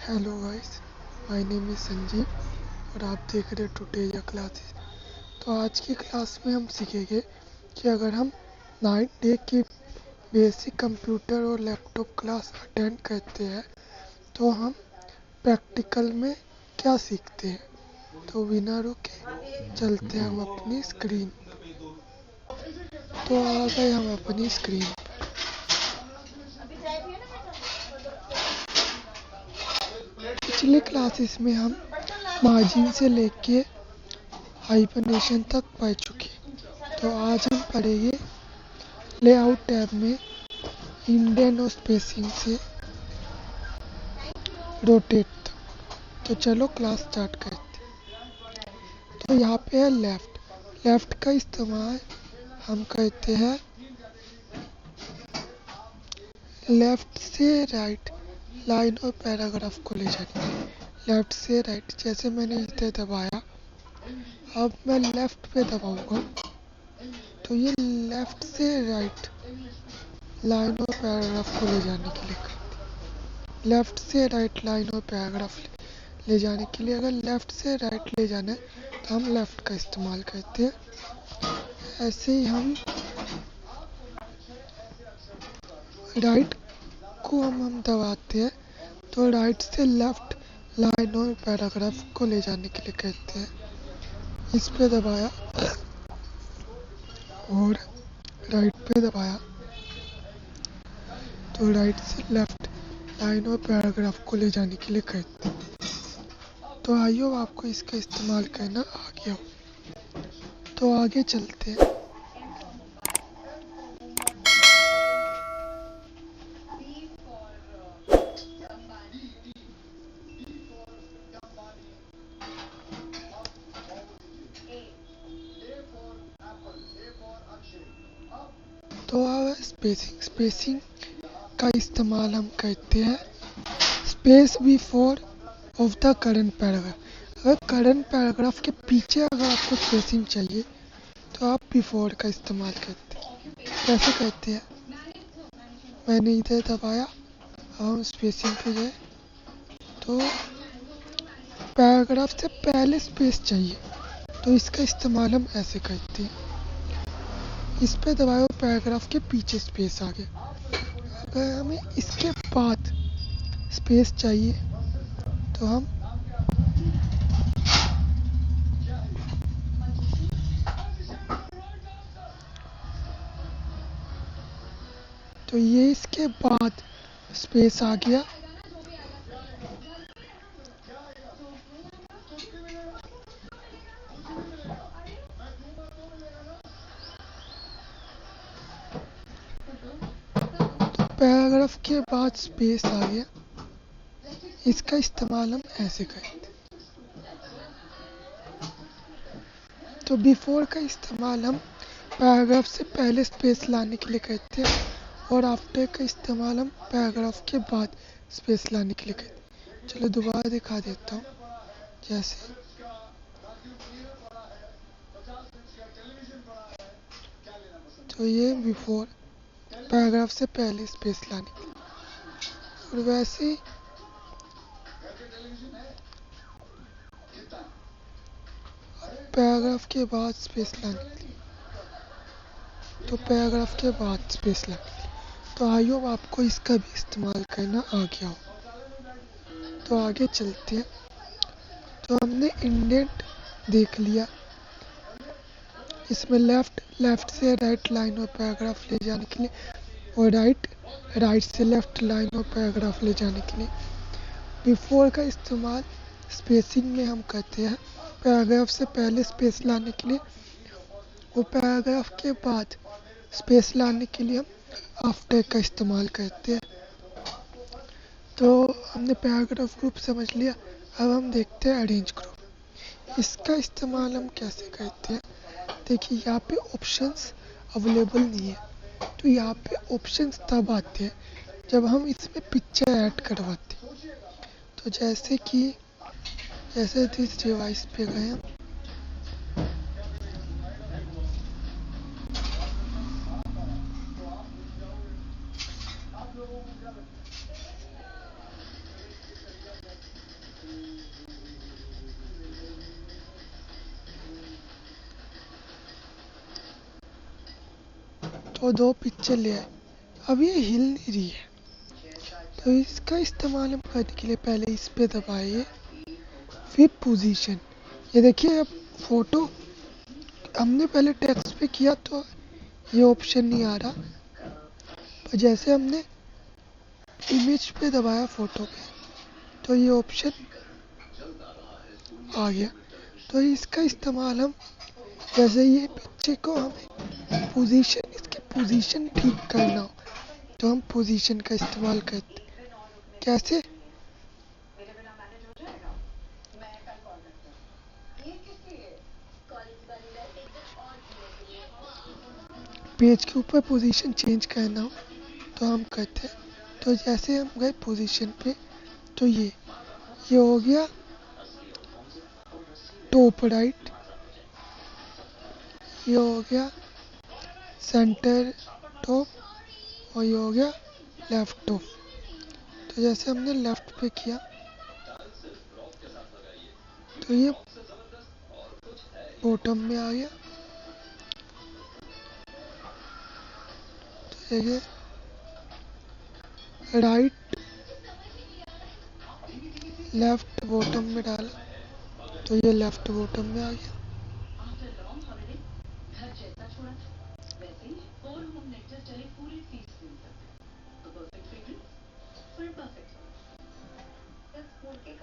Hello guys, my name is Sanjeev और आप देख रहे हैं टुडे या क्लासेस। तो आज की क्लास में हम सीखेंगे कि अगर हम 9 डे की बेसिक कंप्यूटर और लैपटॉप क्लास अटेंड करते हैं तो हम प्रैक्टिकल में क्या सीखते हैं। तो बिना रुके चलते हैं हम अपनी स्क्रीन। तो आ गए हम अपनी स्क्रीन। पिछले क्लासेस में हम मार्जिन से लेके हाइपरनेशन तक पढ़ चुके। तो आज हम पढ़ेंगे लेआउट टैब में इंडेंट और स्पेसिंग से रोटेट तक। तो चलो क्लास स्टार्ट करते हैं। तो यहाँ पे है लेफ्ट का इस्तेमाल हम करते हैं लेफ्ट से राइट लाइन और पैराग्राफ को ले जाने। लेफ्ट से राइट, जैसे मैंने इधर दबाया, अब मैं लेफ्ट पे दबाऊंगा तो ये लेफ्ट से राइट लाइन और पैराग्राफ को ले जाने के लिए लेफ्ट से राइट लाइन और पैराग्राफ ले जाने के लिए अगर लेफ्ट से राइट ले जाना है तो हम लेफ्ट का इस्तेमाल करते हैं। ऐसे ही हम राइट को हम दबाते हैं तो राइट से लेफ्ट लाइन और पैराग्राफ को ले जाने के लिए कहते हैं। इस पे दबाया और राइट पे दबाया तो राइट से लेफ्ट लाइन और पैराग्राफ को ले जाने के लिए कहते हैं। तो आइए आपको इसका इस्तेमाल करना आ गया हो तो आगे चलते हैं। तो अब स्पेसिंग का इस्तेमाल हम करते हैं space before of the current paragraph. अगर करंट पैराग्राफ के पीछे अगर आपको स्पेसिंग चाहिए तो आप बिफोर का इस्तेमाल करते हैं। कैसे करते हैं, मैंने इधर दबाया, हम स्पेसिंग पे गए तो पैराग्राफ से पहले स्पेस चाहिए तो इसका इस्तेमाल हम ऐसे करते हैं। इस पे दबाया पैराग्राफ के पीछे स्पेस आ गया। अगर हमें इसके बाद स्पेस चाहिए तो हम तो ये इसके बाद स्पेस आ गया। तो पैराग्राफ के बाद स्पेस आ गया, इसका इस्तेमाल हम ऐसे करते। तो बिफोर का इस्तेमाल हम पैराग्राफ से पहले स्पेस लाने के लिए करते हैं और आफ्टर का इस्तेमाल हम पैराग्राफ के बाद स्पेस लाने के लिए करते हैं। चलो दोबारा दिखा देता हूँ। जैसे तो ये बिफोर पैराग्राफ से पहले स्पेस लाने के लिए, और वैसे ही पैराग्राफ के बाद स्पेस लाने के लिए, तो पैराग्राफ के बाद स्पेस लाने के लिए। तो आई होप आपको इसका भी इस्तेमाल करना आ गया हो। तो आगे चलते हैं। तो हमने इंडेंट देख लिया, इसमें लेफ्ट से राइट लाइन और पैराग्राफ ले जाने के लिए और राइट से लेफ्ट लाइन और पैराग्राफ ले जाने के लिए। बिफोर का इस्तेमाल स्पेसिंग में हम करते हैं पैराग्राफ से पहले स्पेस लाने के लिए, और पैराग्राफ के बाद स्पेस लाने के लिए हम आफ्टर का इस्तेमाल करते हैं। तो हमने पैराग्राफ ग्रुप समझ लिया, अब हम देखते हैं अरेंज ग्रुप। इसका इस्तेमाल हम कैसे करते हैं। देखिए यहाँ पे ऑप्शंस अवेलेबल नहीं है, तो यहाँ पे ऑप्शंस तब आते हैं जब हम इसमें पिक्चर ऐड करवाते हैं। तो जैसे इस डिवाइस पे गए हम, तो दो पिक्चर ले आए। अब ये हिल नहीं रही है, तो इसका इस्तेमाल हम करने के लिए पहले इस पे दबाइए, फिर पोजीशन। ये देखिए अब फोटो हमने पहले टेक्स्ट पे किया तो ये ऑप्शन नहीं आ रहा, पर जैसे हमने इमेज पे दबाया फोटो पे तो ये ऑप्शन आ गया। तो इसका इस्तेमाल हम जैसे ये पिक्चर को हमें पोजीशन, इसकी पोजीशन ठीक करना हो तो हम पोजीशन का इस्तेमाल करते। कैसे? पेज के ऊपर पोजीशन चेंज करना हो तो हम करते हैं। तो जैसे हम गए पोजीशन पे तो ये हो गया टॉप राइट, ये हो गया सेंटर टॉप और ये हो गया लेफ्ट टॉप। तो जैसे हमने लेफ्ट पे किया तो ये बॉटम में आ गया। तो ये राइट लेफ्ट बॉटम में डाला तो ये लेफ्ट बॉटम में आ गया।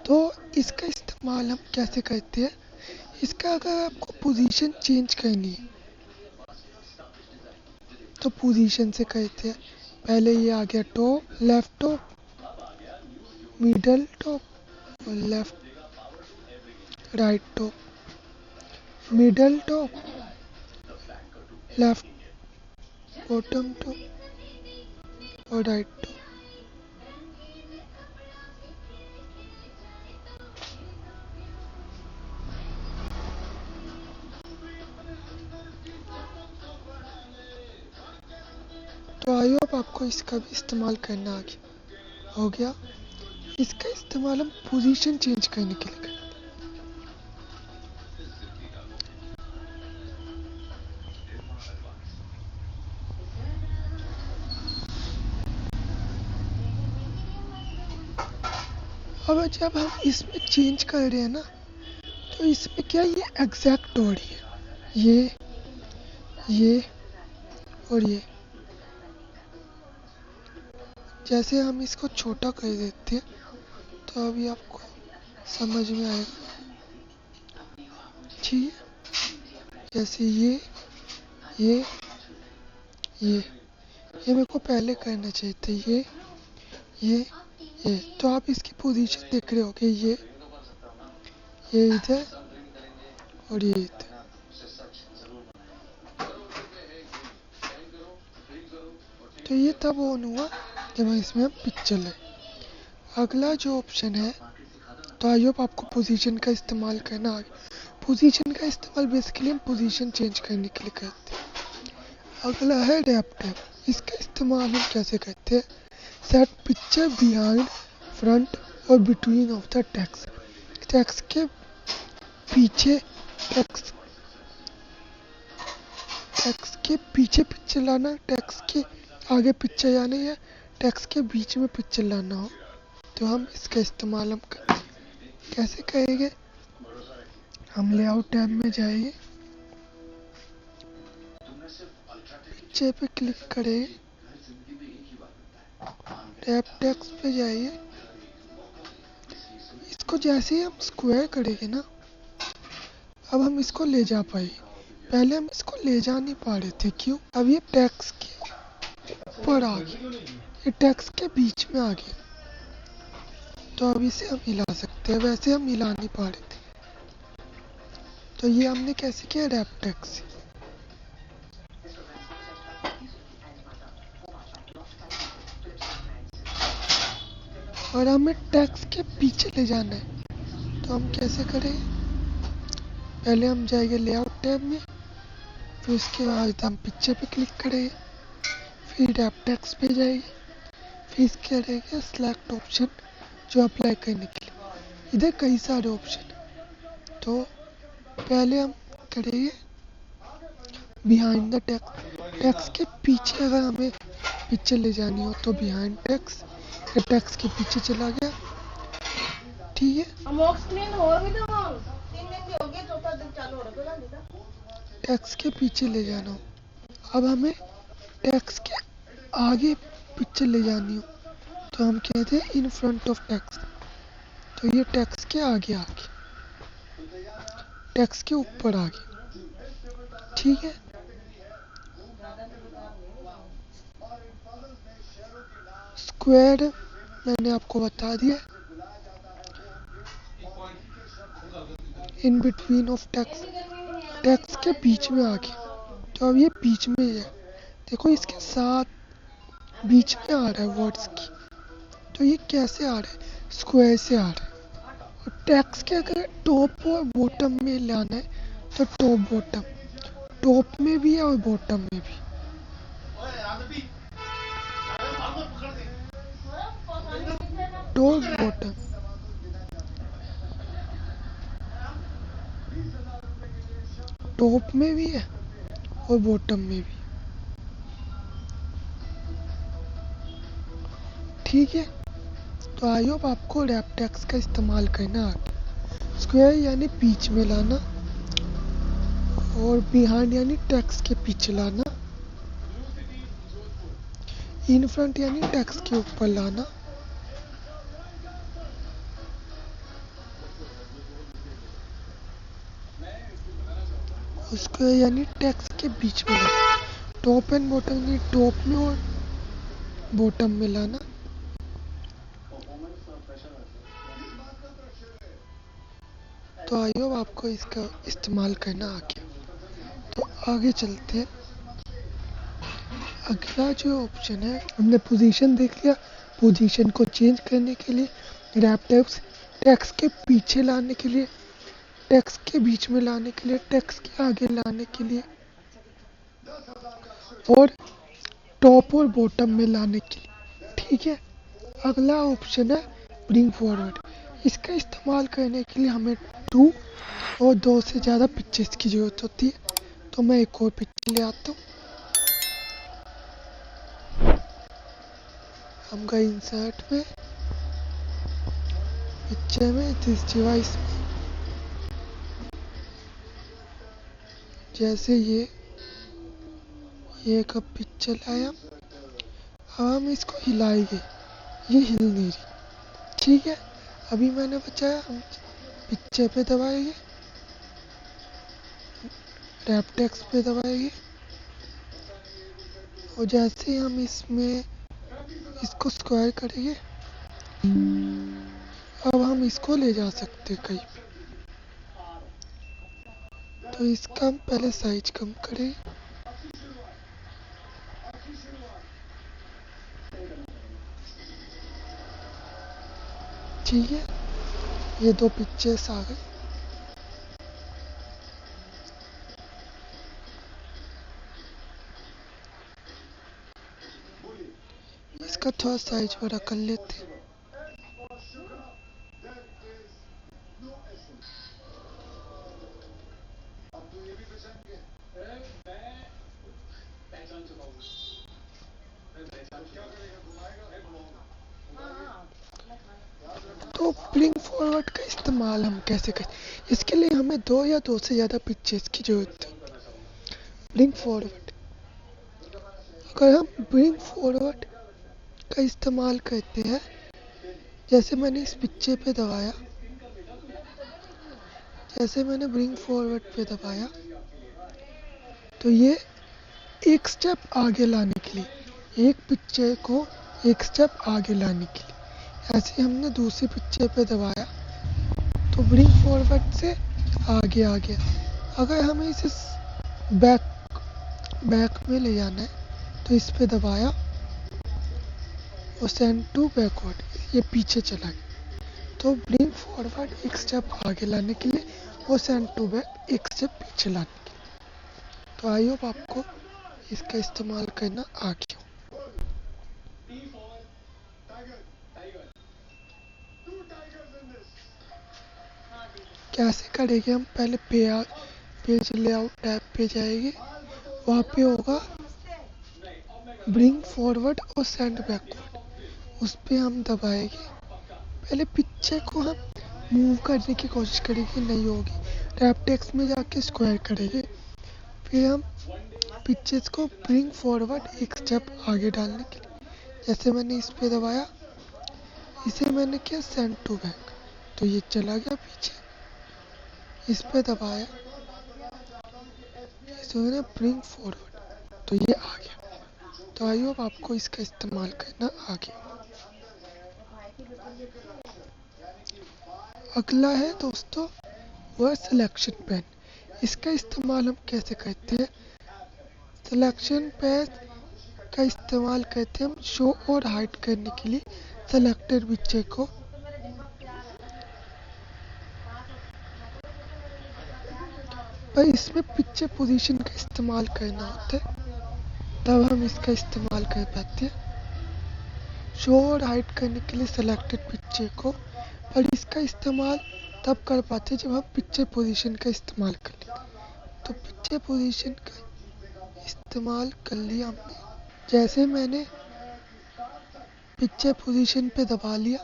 तो इसका इस्तेमाल हम कैसे करते हैं? इसका अगर आपको पोजीशन चेंज करनी है तो पोजीशन से करते हैं। पहले ये आ गया top, left top, middle top और left right top, middle top, left bottom top और राइट टॉप। तो आई होप आपको इसका भी इस्तेमाल करना हो गया। इसका इस्तेमाल हम पोजीशन चेंज करने के लिए करते हैं। अब जब हम इसमें चेंज कर रहे हैं ना तो इसमें क्या ये एग्जैक्ट हो रही है, ये और ये। जैसे हम इसको छोटा कर देते हैं तो अभी आपको समझ में आएगा। ठीक है, जैसे ये मेरे को पहले करना चाहिए था, ये। तो आप इसकी पोजीशन देख रहे हो कि ये इधर और ये इधर। तो ये तब ऑन हुआ जब इसमें हम पिक्चर ले। अगला जो ऑप्शन है, तो आई होप आपको पोजीशन का इस्तेमाल करना आ गया। पोजीशन का इस्तेमाल बेसिकली हम पोजीशन चेंज करने के लिए करते हैं। अगला है रैप टैप। इसका इस्तेमाल हम कैसे करते हैं? सेट पिक्चर बिहाइंड, फ्रंट और between of the text. Text के पीछे पिक्चर लाना, टेक्स्ट के आगे पिक्चर लाना या टेक्स्ट के बीच में पिक्चर लाना हो तो हम इसका इस्तेमाल हम कैसे करेंगे? हम लेआउट टैब में जाएंगे, पिक्चर पे क्लिक करेंगे, रैप टेक्स्ट पे जाइए। इसको जैसे ही हम स्क्वायर करेंगे ना, अब हम इसको ले जा पाएंगे। पहले हम इसको ले जा नहीं पा रहे थे, क्यों? अब ये टेक्स्ट के ऊपर आ गया, ये टेक्स्ट के बीच में आ गया। तो अब इसे हम हिला सकते हैं, वैसे हम हिला नहीं पा रहे थे। तो ये हमने कैसे किया? रैप टेक्स्ट से। और हमें टेक्स्ट के पीछे ले जाना है, तो हम कैसे करें? पहले हम जाएंगे लेआउट टैब में, फिर उसके बाद हम पिक्चर पे क्लिक करेंगे, फिर रैप टेक्स्ट पे जाएंगे, फिर इसके रहेगा सिलेक्ट ऑप्शन जो अप्लाई करने के लिए। इधर कई सारे ऑप्शन है। तो पहले हम करेंगे बिहाइंड द टेक्स्ट। टेक्स्ट के पीछे अगर हमें पिक्चर ले जानी हो तो बिहाइंड टेक्स्ट, या टेक्स्ट के पीछे चला गया, ठीक है। टेक्स्ट के पीछे ले जाना हो, अब हमें टेक्स्ट के आगे पिक्चर ले जानी हो तो हम कहते हैं इन फ्रंट ऑफ टेक्स्ट। तो ये टेक्स्ट के आगे आगे, टेक्स्ट के ऊपर आगे, ठीक है। स्क्वायर मैंने आपको बता दिया, in between of text, text के बीच में आके। तो अब ये बीच में है, देखो इसके साथ बीच में आ रहा है वर्ड्स की। तो ये कैसे आ रहा है? स्क्वायर से आ रहा है। और टेक्स्ट के अगर टॉप और बॉटम में लाना है तो टॉप बॉटम, टॉप में भी है और बॉटम में भी। टॉप बॉटम, टॉप में भी है और बॉटम में भी, ठीक है। तो आई होप आपको रैप टेक्स्ट का इस्तेमाल करना आता। स्क्वायर यानी बीच में लाना, और बिहाइंड यानी टेक्स्ट के पीछे लाना, इन फ्रंट यानी टेक्स्ट के ऊपर लाना, स्क्वायर यानी टेक्स्ट के बीच में लाना, टॉप एंड बॉटम यानी टॉप में और बॉटम में लाना। तो आई होप आपको इसका इस्तेमाल करना आ गया। तो आगे चलते हैं। अगला जो ऑप्शन है, हमने पोजीशन देख लिया। पोजीशन को चेंज करने के लिए रैप टेक्स्ट, टेक्स्ट के पीछे लाने के लिए, टेक्स्ट के बीच में लाने के लिए, टेक्स्ट के आगे लाने के लिए, और टॉप और बॉटम में लाने के लिए, ठीक है। अगला ऑप्शन है ब्रिंग फॉरवर्ड। इसका इस्तेमाल करने के लिए हमें 2 और 2 से ज़्यादा पिक्चर्स की ज़रूरत होती है। तो मैं एक और पिक्चर ले आता हूँ। हम गए इंसर्ट में, पिक्चर में, दिस डिवाइस में। जैसे ये एक पिक्चर लाया, अब हम इसको हिलाएंगे, ये हिल नहीं रही, ठीक है। अभी मैंने बताया हम पिक्चर पे दबाएंगे, रैप टेक्स्ट पे दबाएंगे, और जैसे ही हम इसमें इसको स्क्वायर करेंगे, अब हम इसको ले जा सकते हैं कहीं पे। तो इसका हम पहले साइज कम करें, ठीक है। ये 2 पिक्चर्स आ गए। इसका थोड़ा साइज बड़ा कर लेते हैं। तो ब्रिंग फॉरवर्ड का इस्तेमाल हम कैसे करें? इसके लिए हमें 2 या 2 से ज़्यादा पिक्चर्स की जरूरत होती है। ब्रिंग फॉरवर्ड, अगर हम ब्रिंग फॉरवर्ड का इस्तेमाल करते हैं, जैसे मैंने इस पिक्चर पे दबाया, जैसे मैंने ब्रिंग फॉरवर्ड पे दबाया, तो ये एक स्टेप आगे लाने के लिए, एक पिक्चर को एक स्टेप आगे लाने के लिए, ऐसे हमने दूसरी पिक्चर पे दबाया तो ब्रिंग फॉरवर्ड से आगे आ गया। अगर हमें इसे बैक में ले जाना है तो इस पे दबाया और सेंड टू बैकवर्ड, ये पीछे चला गया। तो ब्रिंग फॉरवर्ड एक स्टेप आगे लाने के लिए और सेंड टू बैक एक स्टेप पीछे लाने के लिए। तो आई होप आपको इसका इस्तेमाल करना आ गया। कैसे करेंगे हम, पहले पेज लेआउट टैब पे जाएंगे, वहाँ पे होगा ब्रिंग फॉरवर्ड और सेंड बैकवर्ड, उस पर हम दबाएंगे। पहले पिक्चर को हम मूव करने की कोशिश करेंगे, नहीं होगी, रैप टेक्स्ट में जाके स्क्वायर करेंगे। फिर हम पिक्चर्स को ब्रिंग फॉरवर्ड एक स्टेप आगे डालने के लिए, जैसे मैंने इस पे दबाया, इसे मैंने किया सेंड टू बैक, तो ये चला गया पीछे। इस पे दबाया, इसे मैंने ब्रिंग फॉरवर्ड, तो ये आ गया। तो आई होप आपको इसका इस्तेमाल करना आ गया। अगला है दोस्तों वह सिलेक्शन पेन। इसका इस्तेमाल हम कैसे करते हैं? सिलेक्शन पेन का इस्तेमाल करते हैं हम शो और हाइड करने के लिए सेलेक्टेड पिक्चर को। पर इसमें पिक्चर पोजीशन का इस्तेमाल करना होता है, तब हम इसका इस्तेमाल कर पाते हैं। शो और हाइड करने के लिए सेलेक्टेड पिक्चर को, पर इसका इस्तेमाल तब कर पाते हैं जब हम पिक्चर पोजीशन का इस्तेमाल कर लें। तो पिक्चर पोजीशन का इस्तेमाल कर लिया हमने, जैसे मैंने पिक्चर पोजीशन पे दबा लिया।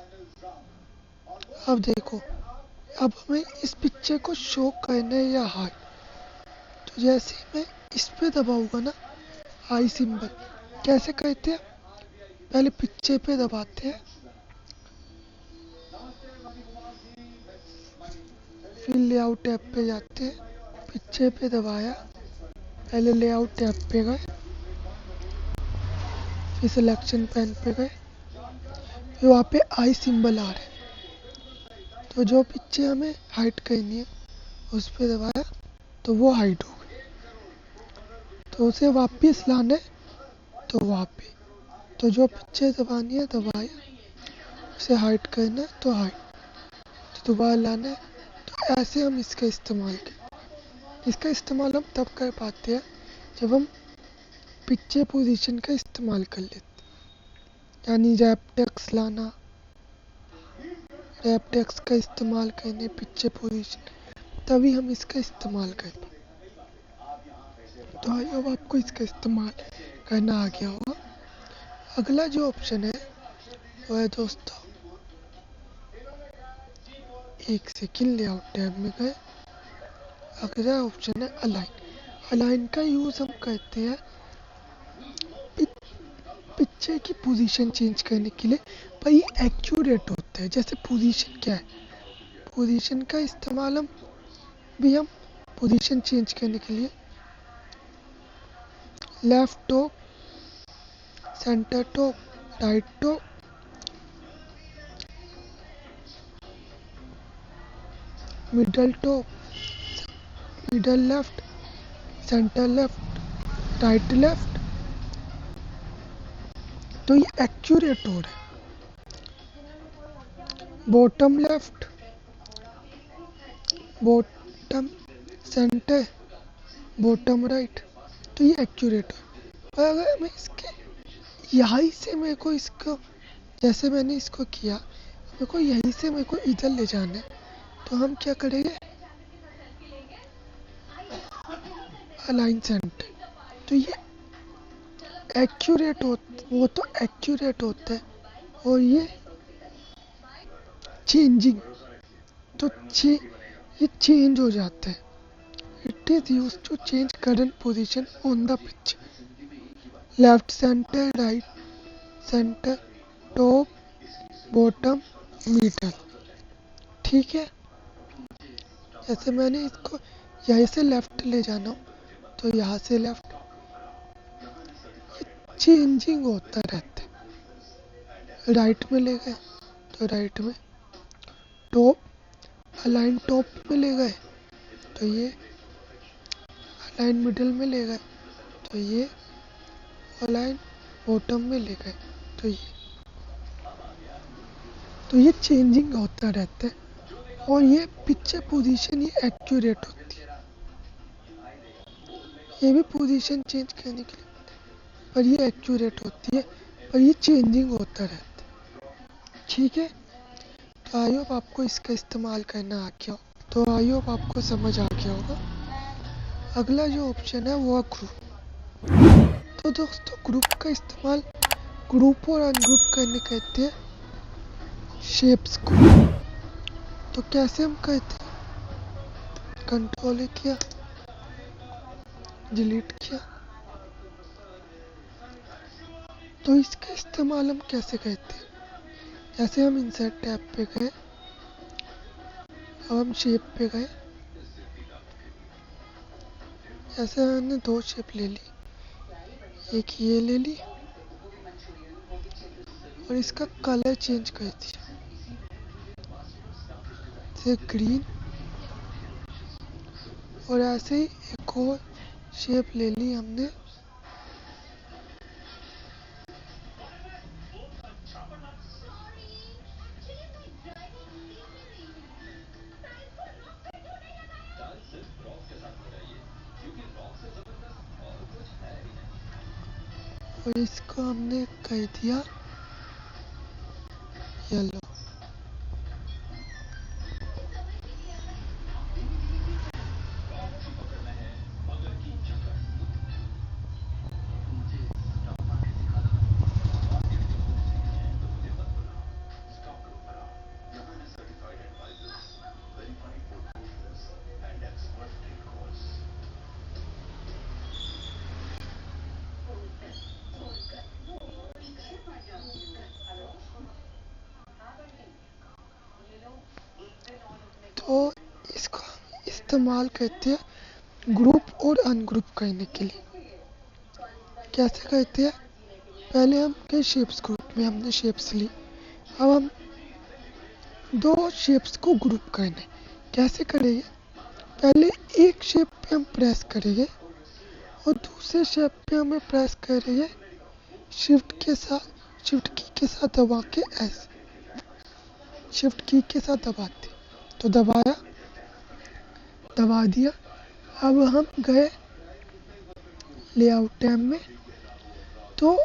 अब देखो, अब हमें इस पिक्चर को शो करना है या हाइड, तो जैसे मैं इस पे दबाऊंगा ना आई सिंबल, कैसे करते हैं? पहले पिक्चर पे दबाते हैं, फिर लेआउट टैब पे जाते हैं, पिक्चर पे दबाया, पहले लेआउट टैब पे गए, फिर सिलेक्शन पेन पे गए, फिर वहाँ पे आई सिंबल आ रहा है, तो जो पिक्चर हमें हाइड करनी है उस पे दबाया, तो वो हाइड हो गई। तो उसे वापस लाना है तो वहाँ पे, तो जो पिक्चर दबानी है दबाया, उसे हाइड करना है तो हाइड, तो दोबारा लाना है। तो ऐसे हम इसका इस्तेमाल करें। इसका इस्तेमाल हम तब कर पाते हैं जब हम पिक्चर पोजीशन का इस्तेमाल कर लेते हैं, यानी रैप टेक्स्ट लाना, रैप टेक्स्ट का इस्तेमाल करने पिक्चर पोजीशन, तभी हम इसका इस्तेमाल कर पाए। तो आई होप आपको इसका इस्तेमाल करना आ गया होगा। अगला जो ऑप्शन है वो है दोस्तों, एक सेकंड, लेआउट टैब में गए, अगला ऑप्शन है अलाइन। अलाइन का यूज़ हम करते हैं पिक्चर की पोजीशन चेंज करने के लिए, पर ये एक्यूरेट होता है। जैसे पोजीशन क्या है, पोजीशन का इस्तेमाल हम पोजीशन चेंज करने के लिए left top, centre top, right top, middle top, middle left, centre left, right left, तो ये एक्यूरेट हो रहा है। Bottom left, bottom centre, bottom right, तो ये एक्यूरेट हो। पर अगर मैं इसके यहीं से मेरे को इसको, जैसे मैंने इसको किया, मेरे को यहीं से मेरे को इधर ले जाना है, तो हम क्या करेंगे, अलाइन सेंटर, तो ये एक्यूरेट हो, वो तो एक्यूरेट होता है, और ये चेंजिंग, तो ये चेंज हो जाता है। It is use to change current position on the picture, left centre, right centre, top, bottom, middle, ठीक है। जैसे मैंने इसको यहीं से लेफ्ट ले जाना हो, तो यहाँ से लेफ्ट, चेंजिंग होता रहता है। राइट में ले गए तो राइट में, टॉप, अलाइन टॉप में ले गए तो ये, अलाइन मिडल में ले गए तो ये, अलाइन बॉटम में ले गए तो ये चेंजिंग होता रहता है, और ये पिक्चर पोजीशन ये एक्यूरेट होती है। ये भी पोजीशन चेंज करने के लिए, पर ये एक्यूरेट होती है, पर ये चेंजिंग होता रहता है, ठीक है। तो आई होप आपको इसका इस्तेमाल करना आ गया हो। तो आई होप आपको समझ आ गया होगा। अगला जो ऑप्शन है वो है ग्रुप। तो दोस्तों ग्रुप का इस्तेमाल ग्रुप और अनग्रुप करने कहते हैं शेप्स को। तो कैसे हम कहते हैं, कंट्रोल किया, डिलीट किया, तो इसका इस्तेमाल हम कैसे कहते हैं। जैसे हम इंसर्ट टैब पे गए, अब हम शेप पे गए, जैसे हमने दो शेप ले ली, एक ये ले ली और इसका कलर चेंज कर दिया, जैसे ग्रीन, और ऐसे ही एक और शेप ले ली हमने, और इसको हमने कर दिया येलो। तो इसको हम इस्तेमाल करते हैं ग्रुप और अनग्रुप करने के लिए। कैसे करते हैं, पहले हम के शेप्स ग्रुप में हमने शेप्स ली, अब हम दो शेप्स को ग्रुप करना है। कैसे करेंगे, पहले एक शेप पे हम प्रेस करेंगे और दूसरे शेप पे हमें प्रेस करेंगे शिफ्ट की के साथ दबा के, ऐसे शिफ्ट की के साथ दबाते, तो दबा दिया। अब हम गए लेआउट टैब में, तो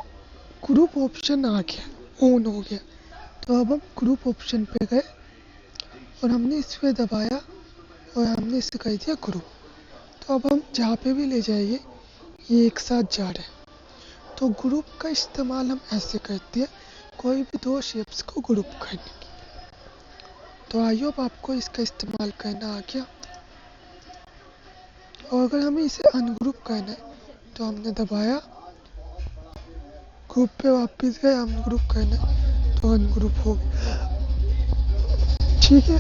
ग्रुप ऑप्शन आ गया, ऑन हो गया। तो अब हम ग्रुप ऑप्शन पे गए और हमने इस पे दबाया और हमने इसे कर दिया ग्रुप। तो अब हम जहाँ पे भी ले जाइए ये एक साथ जा रहे हैं। तो ग्रुप का इस्तेमाल हम ऐसे करते हैं कोई भी दो शेप्स को ग्रुप करने की। तो आई होप आपको इसका इस्तेमाल करना आ गया। और अगर हमें इसे अनग्रुप करना है तो हमने दबाया, ग्रुप पे वापस गए, अनग्रुप करना है तो अनग्रुप हो गया, ठीक है।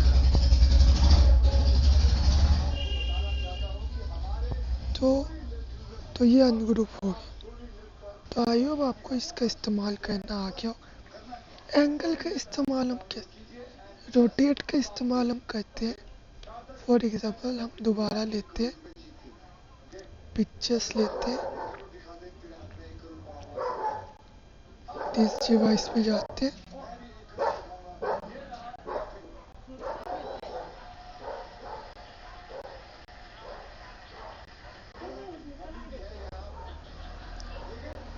तो ये अनग्रुप हो गया। तो आई होप आपको इसका इस्तेमाल करना आ गया। एंगल का इस्तेमाल हम कैसे, रोटेट का इस्तेमाल हम करते हैं। फॉर एग्जांपल हम दोबारा लेते हैं, पिक्चर्स लेते हैं, इस डिवाइस पे जाते हैं,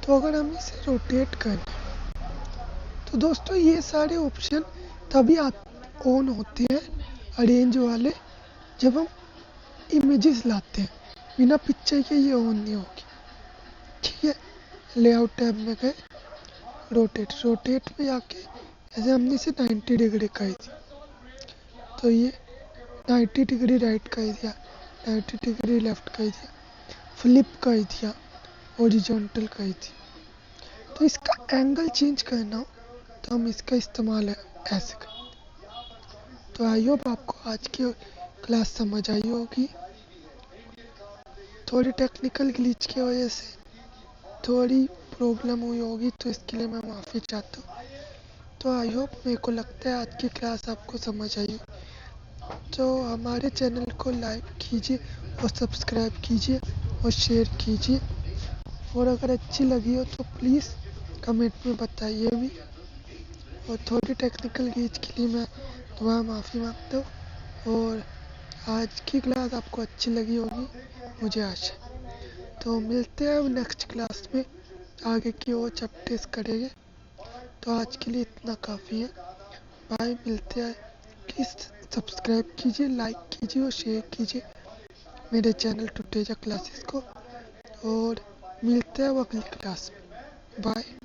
तो अगर हम इसे रोटेट करें तो दोस्तों ये सारे ऑप्शन तभी ऑन होते हैं अरेंज वाले, जब हम इमेजेस लाते हैं। बिना पिक्चर के ये ऑन नहीं होगी, ठीक है। लेआउट टैब में गए, रोटेट में जाके जैसे हमने इसे 90 डिग्री कर दी, तो ये 90 डिग्री राइट कर दिया, 90 डिग्री लेफ्ट कर दिया, फ्लिप कर दिया, हॉरिजॉन्टल कर दी। तो इसका एंगल चेंज करना हो तो हम इसका इस्तेमाल ऐसे करें। तो आई होप आपको आज की क्लास समझ आई होगी। थोड़ी टेक्निकल ग्लिच की वजह से थोड़ी प्रॉब्लम हुई होगी, तो इसके लिए मैं माफ़ी चाहता हूँ। तो आई होप, मेरे को लगता है आज की क्लास आपको समझ आई। तो हमारे चैनल को लाइक कीजिए और सब्सक्राइब कीजिए और शेयर कीजिए, और अगर अच्छी लगी हो तो प्लीज़ कमेंट में बताइए भी। और थोड़ी टेक्निकल ग्लिच के लिए मैं दोबारा माफ़ी मांगता हूँ। और आज की क्लास आपको अच्छी लगी होगी, मुझे आशा। तो मिलते हैं अब नेक्स्ट क्लास में, आगे की और चैप्टर्स करेंगे। तो आज के लिए इतना काफ़ी है, बाय, मिलते हैं किस सब्सक्राइब कीजिए, लाइक कीजिए और शेयर कीजिए मेरे चैनल टुटेजा क्लासेस को। और मिलते हैं अब अगली क्लास में। बाय।